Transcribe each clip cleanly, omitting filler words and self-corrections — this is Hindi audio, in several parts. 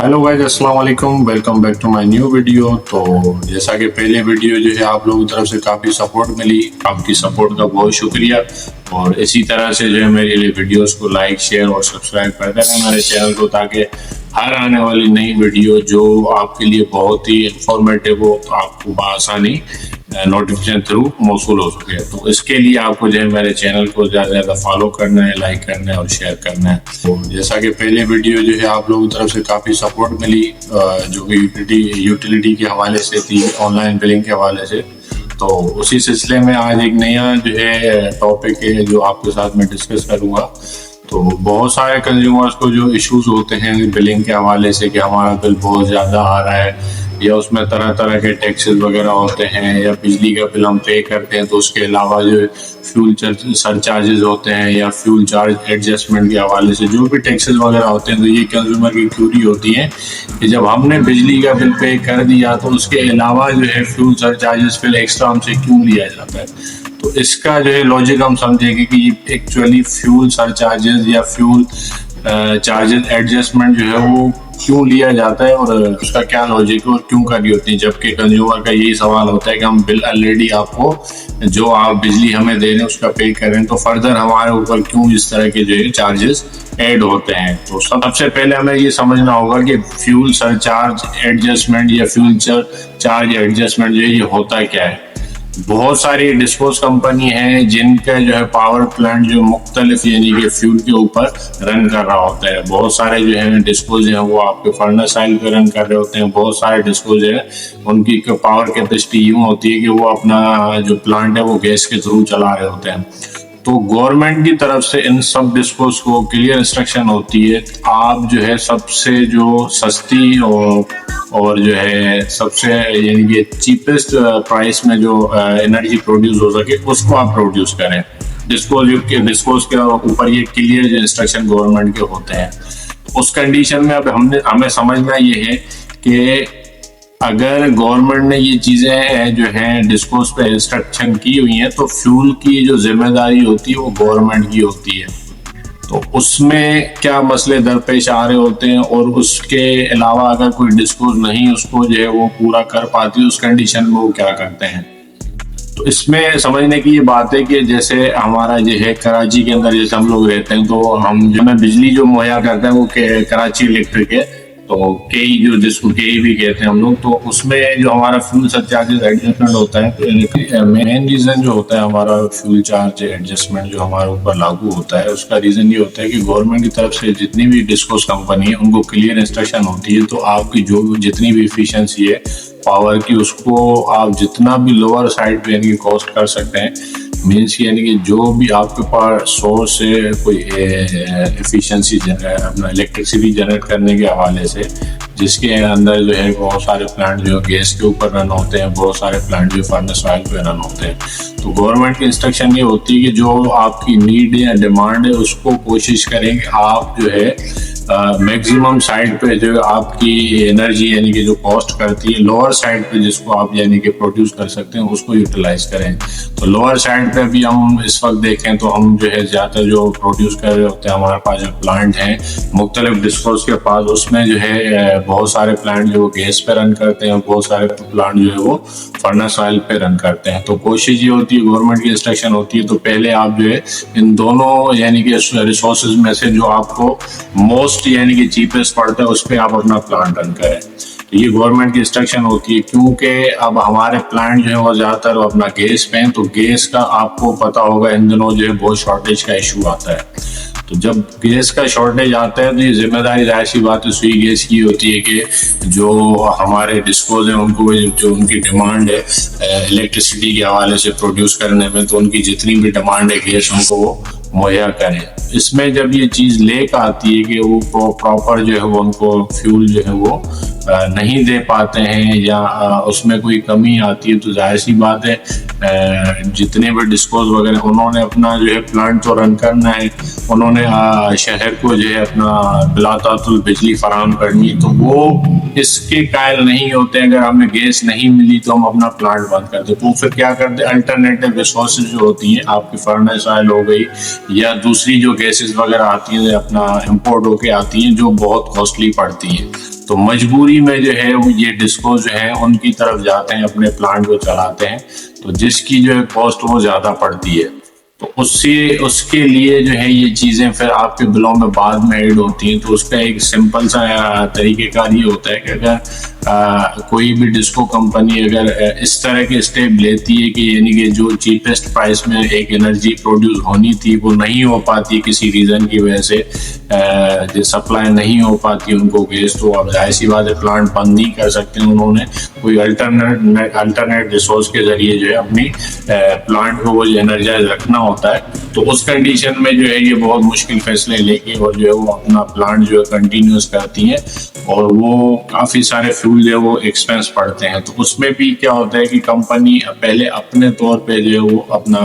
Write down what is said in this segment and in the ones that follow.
हेलो गाइस, अस्सलाम वालेकुम। Welcome back to my new video. तो जैसा कि पहले वीडियो जो है आप लोगों की तरफ से काफ़ी सपोर्ट मिली, आपकी सपोर्ट का बहुत शुक्रिया। और इसी तरह से जो है मेरे लिए वीडियोस को लाइक, शेयर और सब्सक्राइब करते रहें मेरे चैनल को, ताकि हर आने वाली नई वीडियो जो आपके लिए बहुत ही इंफॉर्मेटिव हो तो आपको बआसानी नोटिफिकेशन थ्रू मौसूल हो सके। तो इसके लिए आपको जो है मेरे चैनल को ज़्यादा से ज़्यादा फॉलो करना है, लाइक करना है और शेयर करना है। तो जैसा कि पहले वीडियो जो है आप लोगों की तरफ से काफ़ी सपोर्ट मिली, जो कि यूटिलिटी के हवाले से थी, ऑनलाइन बिलिंग के हवाले से। तो उसी सिलसिले में आज एक नया जो है टॉपिक है जो आपके साथ मैं डिस्कस करूँगा। तो बहुत सारे कंज्यूमर्स को जो इश्यूज होते हैं बिलिंग के हवाले से कि हमारा बिल बहुत ज़्यादा आ रहा है, या उसमें तरह तरह के टैक्सेस वगैरह होते हैं, या बिजली का बिल हम पे करते हैं तो उसके अलावा जो फ्यूल सरचार्जेस होते हैं या फ्यूल चार्ज एडजस्टमेंट के हवाले से जो भी टैक्सेस वगैरह होते हैं। तो ये कंज्यूमर की क्यूरी होती है कि जब हमने बिजली का बिल पे कर दिया तो उसके अलावा जो है फ्यूल सरचार्जेस फिर एक्स्ट्रा हमसे क्यों लिया जाता है। तो इसका जो है लॉजिक हम समझेंगे कि एक्चुअली फ्यूल सरचार्जेस या फ्यूल चार्जेस एडजस्टमेंट जो है वो क्यों लिया जाता है और उसका क्या लॉजिक है और क्यों करनी होती है। जबकि कंज्यूमर का यही सवाल होता है कि हम बिल ऑलरेडी आपको जो आप बिजली हमें दे रहे हैं उसका पे करें, तो फर्दर हमारे ऊपर क्यों इस तरह के जो है चार्जेस ऐड होते हैं। तो सबसे पहले हमें ये समझना होगा कि फ्यूल सरचार्ज एडजस्टमेंट या फ्यूल चार्ज एडजस्टमेंट जो है ये होता क्या है। बहुत सारी डिस्पोज कंपनी है जिनका जो है पावर प्लांट जो मुख्तलिफ यानी कि फ्यूल के ऊपर रन कर रहा होता है। बहुत सारे जो है डिस्पोज हैं वो आपके फर्नेस ऑयल पे रन कर रहे होते हैं। बहुत सारे डिस्पोज है उनकी पावर कैपेसिटी यूँ होती है कि वो अपना जो प्लांट है वो गैस के थ्रू चला रहे होते हैं। तो गवर्नमेंट की तरफ से इन सब डिस्पोज को क्लियर इंस्ट्रक्शन होती है, आप जो है सबसे जो सस्ती और जो है सबसे यानी कि चीपेस्ट प्राइस में जो एनर्जी प्रोड्यूस हो सके उसको आप प्रोड्यूस करें। डिस्पोज के ऊपर ये क्लियर जो इंस्ट्रक्शन गवर्नमेंट के होते हैं। उस कंडीशन में अब हमें समझना ये है कि अगर गवर्नमेंट ने ये चीज़ें जो हैं डिस्पोज पे इंस्ट्रक्शन की हुई हैं तो फ्यूल की जो जिम्मेदारी होती है वो गवर्नमेंट की होती है। तो उसमें क्या मसले दरपेश आ रहे होते हैं और उसके अलावा अगर कोई डिस्पोज नहीं उसको जो है वो पूरा कर पाती है, उस कंडीशन में वो क्या करते हैं। तो इसमें समझने की ये बात है कि जैसे हमारा जो है कराची के अंदर जैसे हम लोग रहते हैं तो हम जो है बिजली जो मुहैया करते हैं वो कराची इलेक्ट्रिक है, तो केई जो जिसको केई भी कहते हैं हम लोग। तो उसमें जो हमारा फ्यूल सरचार्जेस एडजस्टमेंट होता है, तो मेन रीज़न जो होता है हमारा फ्यूल चार्ज एडजस्टमेंट जो हमारे ऊपर लागू होता है उसका रीज़न ये होता है कि गवर्नमेंट की तरफ से जितनी भी डिस्कोस कंपनी है उनको क्लियर इंस्ट्रक्शन होती है। तो आपकी जो जितनी भी इफिशियंसी है पावर की उसको आप जितना भी लोअर साइड पे यानी कि कॉस्ट कर सकते हैं। मीन्स यानी कि जो भी आपके पास सोर्स है कोई एफिशिएंसी अपना इलेक्ट्रिसिटी जनरेट करने के हवाले से, जिसके अंदर जो है बहुत सारे प्लांट जो गैस के ऊपर रन होते हैं, बहुत सारे प्लांट जो फर्नेस ऑयल पे रन होते हैं। तो गवर्नमेंट की इंस्ट्रक्शन ये होती है कि जो आपकी नीड है या डिमांड है उसको कोशिश करें कि आप जो है मैक्सिमम साइड पे जो आपकी एनर्जी यानी कि जो कॉस्ट करती है लोअर साइड पे जिसको आप यानी कि प्रोड्यूस कर सकते हैं उसको यूटिलाइज करें। तो लोअर साइड पे भी हम इस वक्त देखें तो हम जो है ज़्यादातर जो प्रोड्यूस कर रहे होते हैं हमारे पास जो प्लांट हैं मुख्तलिफ डिस्पोज के पास, उसमें जो है बहुत सारे प्लांट जो गैस पे रन करते हैं, बहुत सारे प्लांट जो है वो फर्नेस ऑयल पे रन करते हैं। तो कोशिश ये होती है, गवर्नमेंट की इंस्ट्रक्शन होती है तो पहले आप जो है इन दोनों यानी कि रिसोर्सेज में से जो आपको मोस्ट यानी कि चीपेस्ट पड़ता है उस पर आप अपना प्लांट रन करें। तो ये गवर्नमेंट की इंस्ट्रक्शन होती है, क्योंकि अब हमारे प्लांट जो है वो ज़्यादातर अपना गैस पे हैं। तो गैस का आपको पता होगा इन दिनों जो है बहुत शॉर्टेज का इशू आता है। तो जब गैस का शॉर्टेज आता है तो ये जिम्मेदारी जाहिर सी बात है सुई गैस की होती है कि जो हमारे डिस्पोज हैं उनको जो उनकी डिमांड है इलेक्ट्रिसिटी के हवाले से प्रोड्यूस करने में, तो उनकी जितनी भी डिमांड है गैस उनको वो मुहैया करें। इसमें जब ये चीज़ लेकर आती है कि वो प्रॉपर जो है वो उनको फ्यूल जो है वो नहीं दे पाते हैं या उसमें कोई कमी आती है, तो जाहिर सी बात है जितने भी डिस्पोज वगैरह उन्होंने अपना जो है प्लांट तो रन करना है, उन्होंने शहर को जो है अपना बिलातातुल बिजली फराहम करनी है। तो वो इसके कायल नहीं होते हैं अगर हमें गैस नहीं मिली तो हम अपना प्लांट बंद कर दें। तो फिर क्या करते हैं, अल्टरनेटिव रिसोर्सेज जो होती हैं आपकी फर्नेस ऑयल हो गई या दूसरी जो गैसेस वगैरह आती हैं अपना इम्पोर्ट होके आती हैं जो बहुत कॉस्टली पड़ती हैं। तो मजबूरी में जो है वो ये डिस्को जो है उनकी तरफ जाते हैं, अपने प्लांट को चलाते हैं, तो जिसकी जो है कॉस्ट वो ज़्यादा पड़ती है। तो उसके लिए जो है ये चीज़ें फिर आपके बिलों में बाद में ऐड होती हैं। तो उसका एक सिंपल सा तरीक़ेकार ये होता है कि अगर कोई भी डिस्को कंपनी अगर इस तरह के स्टेप लेती है कि यानी कि जो चीपेस्ट प्राइस में एक एनर्जी प्रोड्यूस होनी थी वो नहीं हो पाती किसी रीज़न की वजह से, जो सप्लाई नहीं हो पाती उनको गैस, तो अब जाहिर सी बात है प्लांट बंद नहीं कर सकते। उन्होंने कोई अल्टरनेट रिसोर्स के जरिए जो है अपनी प्लांट को वो एनर्जाइज रखना होता है। तो उस कंडीशन में जो है ये बहुत मुश्किल फैसले लेके और जो है वो अपना प्लांट जो है कंटिन्यूस करती हैं, और वो काफ़ी सारे फ्यूल जो है वो एक्सपेंस पड़ते हैं। तो उसमें भी क्या होता है कि कंपनी पहले अपने तौर पे जो है वो अपना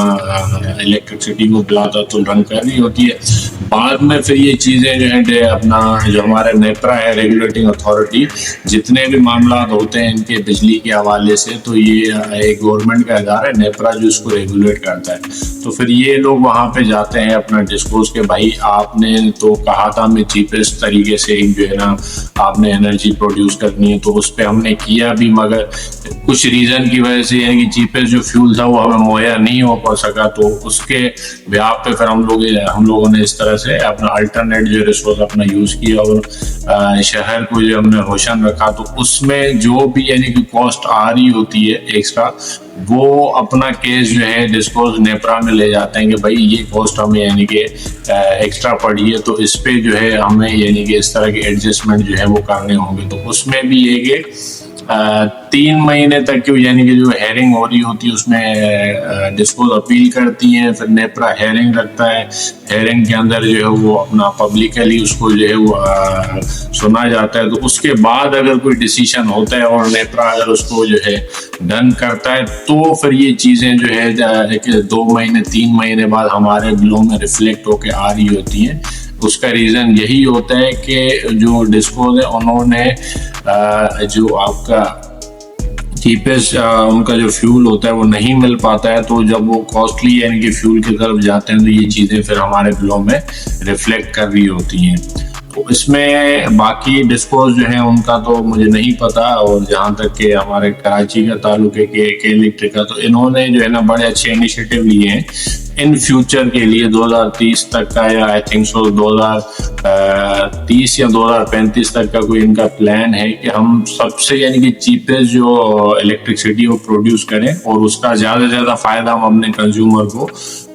इलेक्ट्रिसिटी को बिलातुल रन कर रही होती है, बाद में फिर ये चीज़ें जो है अपना जो हमारे नेपरा है रेगुलेटिंग अथॉरिटी, जितने भी मामला होते हैं इनके बिजली के हवाले से, तो ये एक गवर्नमेंट का इदारा है नेपरा जो इसको रेगुलेट करता है। तो फिर ये लोग वहाँ पे जाते हैं अपना डिस्कोज के, भाई आपने तो कहा था मैं चीपेस्ट तरीके से जो है ना आपने एनर्जी प्रोड्यूस करनी है, तो उस पर हमने किया भी, मगर कुछ रीज़न की वजह से यानी कि चीपेस्ट जो फ्यूल था वो हमें मुहैया नहीं हो पा सका। तो उसके ब्याह पे फिर हम लोगों ने इस तरह से अपना अल्टरनेट जो रिसोर्स अपना यूज़ किया और शहर को जो हमने रोशन रखा। तो उसमें जो भी यानी कि कॉस्ट आ रही होती है एक्स्ट्रा, वो अपना केस जो है डिस्कोज नेपरा में ले जाते हैं कि भाई ये कॉस्ट हमें यानी कि एक्स्ट्रा पड़ी है, तो इस पे जो है हमें यानी कि इस तरह के एडजस्टमेंट जो है वो करने होंगे। तो उसमें भी ये कि 3 महीने तक की यानी कि जो हेयरिंग हो रही होती है उसमें डिस्कोज अपील करती हैं, फिर नेपरा हेयरिंग रखता है, हेयरिंग के अंदर जो है वो अपना पब्लिकली उसको जो है वो सुना जाता है। तो उसके बाद अगर कोई डिसीजन होता है और नेपरा अगर उसको जो है डन करता है, तो फिर ये चीज़ें जो है 2 महीने 3 महीने बाद हमारे बिलों में रिफ्लेक्ट होके आ रही होती हैं। उसका रीज़न यही होता है कि जो डिस्कोज है उन्होंने जो आपका चीपेस्ट उनका जो फ्यूल होता है वो नहीं मिल पाता है, तो जब वो कॉस्टली यानी कि फ्यूल की तरफ जाते हैं तो ये चीज़ें फिर हमारे बिलों में रिफ्लेक्ट कर रही होती हैं। तो इसमें बाकी डिस्कोज जो है उनका तो मुझे नहीं पता, और जहाँ तक कि हमारे कराची का ताल्लुक है के इलेक्ट्रिक का, तो इन्होंने जो है ना बड़े अच्छे इनिशिएटिव लिए हैं इन फ्यूचर के लिए 2030 तक का, या आई थिंक सो 2030 या 2035 तक का कोई इनका प्लान है कि हम सबसे यानी कि चीपेस्ट जो इलेक्ट्रिसिटी वो प्रोड्यूस करें और उसका ज़्यादा से ज़्यादा फ़ायदा हम अपने कंज्यूमर को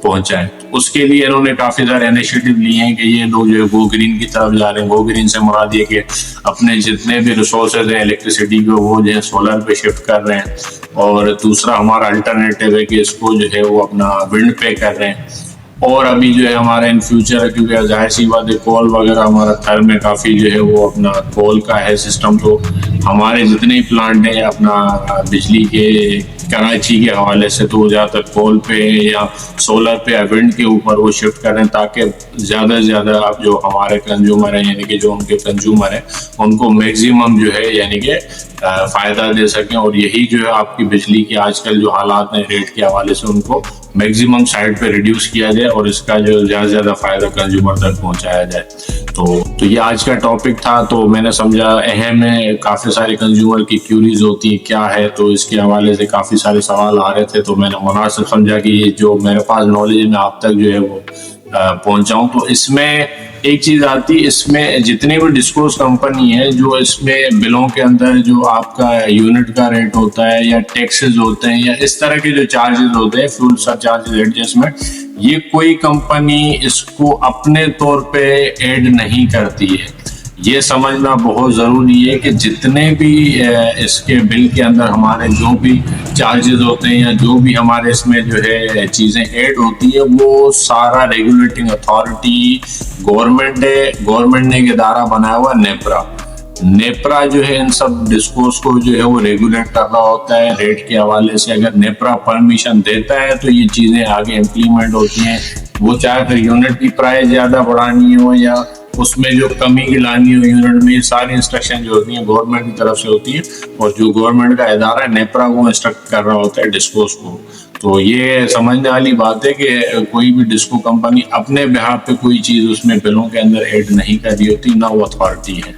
पहुंचाएं। उसके लिए इन्होंने काफ़ी सारे इनिशिएटिव लिए हैं कि ये लोग जो है गो ग्रीन की तरफ जा रहे हैं। गो ग्रीन से मुराद ये कि अपने जितने भी रिसोर्सेज हैं इलेक्ट्रिसिटी को वो जो है सोलर पे शिफ्ट कर रहे हैं, और दूसरा हमारा अल्टरनेटिव है कि इसको जो है वो अपना विंड पे कर रहे हैं। और अभी जो है हमारा इन फ्यूचर, क्योंकि जाहिर सी बात है कोल वगैरह हमारा थर में काफ़ी जो है वो अपना कोल का है सिस्टम, तो हमारे जितने प्लांट हैं अपना बिजली के कराची के हवाले से तो ज़्यादातर कोल पे या सोलर पे या विंड के ऊपर वो शिफ्ट करें, ताकि ज़्यादा से ज़्यादा आप जो हमारे कंज्यूमर हैं यानी कि जो उनके कंज्यूमर हैं उनको मैक्सिमम जो है यानी कि फ़ायदा दे सकें। और यही जो है आपकी बिजली की आजकल जो हालात हैं रेट के हवाले से उनको मैक्सिमम साइड पे रिड्यूस किया जाए और इसका जो ज़्यादा से ज़्यादा फ़ायदा कंज्यूमर तक पहुंचाया जाए। तो ये आज का टॉपिक था, तो मैंने समझा अहम है, काफ़ी सारे कंज्यूमर की क्यूरीज होती है क्या है, तो इसके हवाले से काफ़ी सारे सवाल आ रहे थे, तो मैंने मुनासिब समझा कि ये जो मेरे पास नॉलेज में आप तक जो है वो पहुंचाऊं। तो इसमें एक चीज़ आती है, इसमें जितने भी डिस्कोर्स कंपनी है जो इसमें बिलों के अंदर जो आपका यूनिट का रेट होता है या टैक्सेस होते हैं या इस तरह के जो चार्जेस होते हैं फ्यूल सरचार्जेस एडजस्टमेंट, ये कोई कंपनी इसको अपने तौर पे ऐड नहीं करती है। ये समझना बहुत ज़रूरी है कि जितने भी इसके बिल के अंदर हमारे जो भी चार्जेस होते हैं या जो भी हमारे इसमें जो है चीज़ें ऐड होती है, वो सारा रेगुलेटिंग अथॉरिटी गवर्नमेंट ने एक इदारा बनाया हुआ नेपरा जो है इन सब डिस्कोर्स को जो है वो रेगुलेट कर रहा होता है रेट के हवाले से। अगर नेपरा परमिशन देता है तो ये चीज़ें आगे इम्प्लीमेंट होती हैं, वो चाहे फिर यूनिट की प्राइस ज़्यादा बढ़ानी हो या उसमें जो कमी की लानी हो यूनिट में, सारी इंस्ट्रक्शन जो होती है गवर्नमेंट की तरफ से होती है, और जो गवर्नमेंट का इदारा है नेपरा वो इंस्ट्रक्ट कर रहा होता है डिस्कोर्स को। तो ये समझने वाली बात है कि कोई भी डिस्को कंपनी अपने बिहाफ पे कोई चीज़ उसमें बिलों के अंदर ऐड नहीं कर रही होती, ना वो अथॉरिटी है।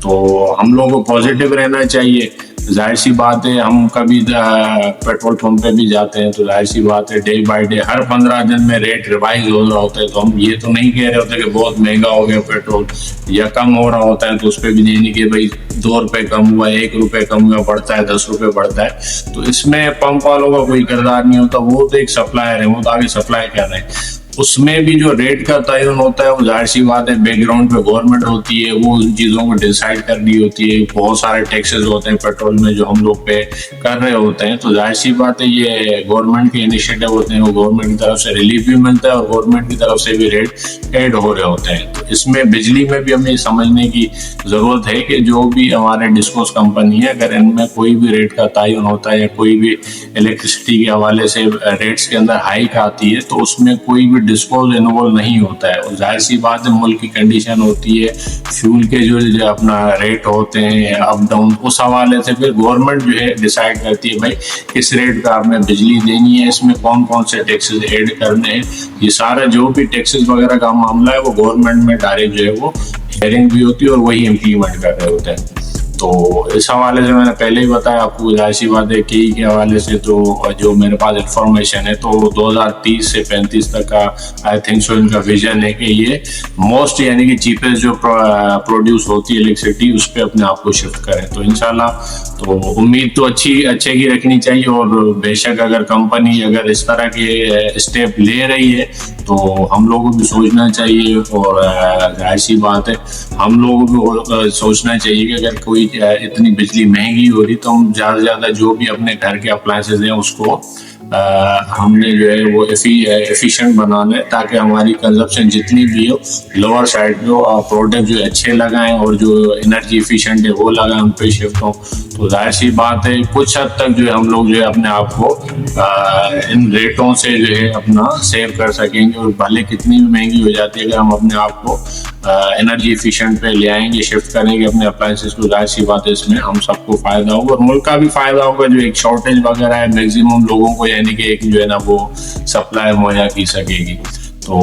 तो हम लोगों को पॉजिटिव रहना चाहिए। जाहिर सी बात है, हम कभी पेट्रोल पंप पे भी जाते हैं तो जाहिर सी बात है डे बाय डे हर 15 दिन में रेट रिवाइज हो रहा होता है। तो हम ये तो नहीं कह रहे होते कि बहुत महंगा हो गया पेट्रोल, या कम हो रहा होता है तो उस पर भी नहीं कि भाई 2 रुपए कम हुआ, 1 रुपए कम हुआ, बढ़ता है 10 रुपए बढ़ता है। तो इसमें पंप वालों का कोई किरदार नहीं होता, वो तो एक सप्लायर है, वो तो आगे सप्लाई कर रहे हैं। उसमें भी जो रेट का तयन होता है वो जाहिर सी बात है बैकग्राउंड पे गवर्नमेंट होती है, वो उन चीज़ों को डिसाइड कर रही होती है। बहुत सारे टैक्सेस होते हैं पेट्रोल में जो हम लोग पे कर रहे होते हैं, तो जाहिर सी बात है ये गवर्नमेंट के इनिशिएटिव होते हैं, वो गवर्नमेंट की तरफ से रिलीफ भी मिलता है और गवर्नमेंट की तरफ से भी रेट ऐड हो रहे होते हैं। तो इसमें बिजली में भी हमें समझने की ज़रूरत है कि जो भी हमारे डिस्कोस कंपनी है, अगर इनमें कोई भी रेट का तयन होता है या कोई भी इलेक्ट्रिसिटी के हवाले से रेट्स के अंदर हाइक आती है, तो उसमें कोई भी डिस्पोज इन्वॉल्व नहीं होता है। और जाहिर सी बात है मुल्क की कंडीशन होती है, फ्यूल के जो अपना रेट होते हैं अप डाउन, उस हवाले से फिर गवर्नमेंट जो है डिसाइड करती है भाई किस रेट का आपने बिजली देनी है, इसमें कौन कौन से टैक्सेस ऐड करने हैं। ये सारा जो भी टैक्सेस वगैरह का मामला है वो गवर्नमेंट में डायरेक्ट जो है वो हेयरिंग भी होती है और वही इम्प्लीमेंट कर रहे होते हैं। तो इस हवाले से मैंने पहले ही बताया आपको, जाहिर सी बात है के हवाले से तो जो मेरे पास इंफॉर्मेशन है तो 2030 से 35 तक का आई थिंक सो इनका विजन है कि ये मोस्ट यानी कि चीपेस्ट जो प्रोड्यूस होती है इलेक्ट्रिसिटी उस पर अपने आप को शिफ्ट करें। तो इंशाल्लाह तो उम्मीद तो अच्छे की रखनी चाहिए। और बेशक अगर कंपनी अगर इस तरह के स्टेप ले रही है तो हम लोगों को भी सोचना चाहिए। और जाहिर सी बात है हम लोगों को सोचना चाहिए कि अगर कोई इतनी बिजली महंगी हो रही तो हम ज़्यादा से ज़्यादा जो भी अपने घर के अप्लायंसेज हैं उसको हमने जो है वो एफिशिएंट बनाना है, ताकि हमारी कंजप्शन जितनी भी हो लोअर साइड पे प्रोडक्ट जो अच्छे लगाएं और जो एनर्जी एफिशिएंट है वो लगाएं, उन पे शिफ्ट हो। तो जाहिर सी बात है कुछ हद तक जो है हम लोग जो है अपने आप को इन रेटों से जो है अपना सेव कर सकेंगे। और भले कितनी भी महंगी हो जाती है, अगर हम अपने आप को एनर्जी एफिशिएंट पे ले आएंगे, शिफ्ट करेंगे अपने अप्लायंसेस को, जाहिर सी बात है इसमें हम सबको फायदा होगा और मुल्क का भी फायदा होगा। जो एक शॉर्टेज वगैरह है मैक्सिमम लोगों को यानी कि एक जो है ना वो सप्लाई मुहैया की सकेगी। तो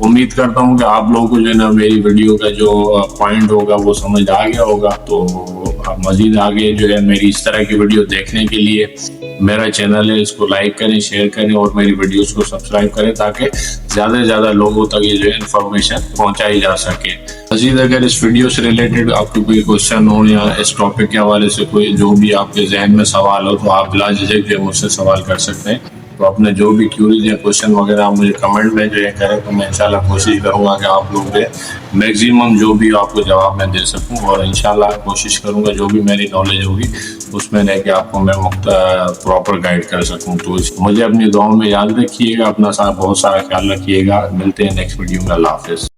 उम्मीद करता हूँ कि आप लोगों को जो है ना मेरी वीडियो का जो पॉइंट होगा वो समझ आ गया होगा। तो मजीद आगे जो है मेरी इस तरह की वीडियो देखने के लिए मेरा चैनल है, इसको लाइक करें, शेयर करें और मेरी वीडियोस को सब्सक्राइब करें, ताकि ज़्यादा से ज़्यादा लोगों तक ये जो है इन्फॉर्मेशन पहुँचाई जा सके। मजीद अगर इस वीडियो से रिलेटेड आपको कोई क्वेश्चन हो या इस टॉपिक के हवाले से कोई जो भी आपके जहन में सवाल हो तो आप बिला झिझक जो है मुझसे सवाल कर सकते हैं। तो अपने जो भी क्यूरीज या क्वेश्चन वगैरह आप मुझे कमेंट में जो है करें, तो मैं इंशाल्लाह कोशिश करूँगा कि आप लोग जो मैक्सिमम जो भी आपको जवाब मैं दे सकूँ। और इंशाल्लाह कोशिश करूँगा जो भी मेरी नॉलेज होगी उसमें रह के आपको मैं प्रॉपर गाइड कर सकूँ। तो मुझे अपनी दुआओं में याद रखिएगा, अपना बहुत सारा ख्याल रखिएगा। मिलते हैं नेक्स्ट वीडियो में। अल्लाह हाफिज़।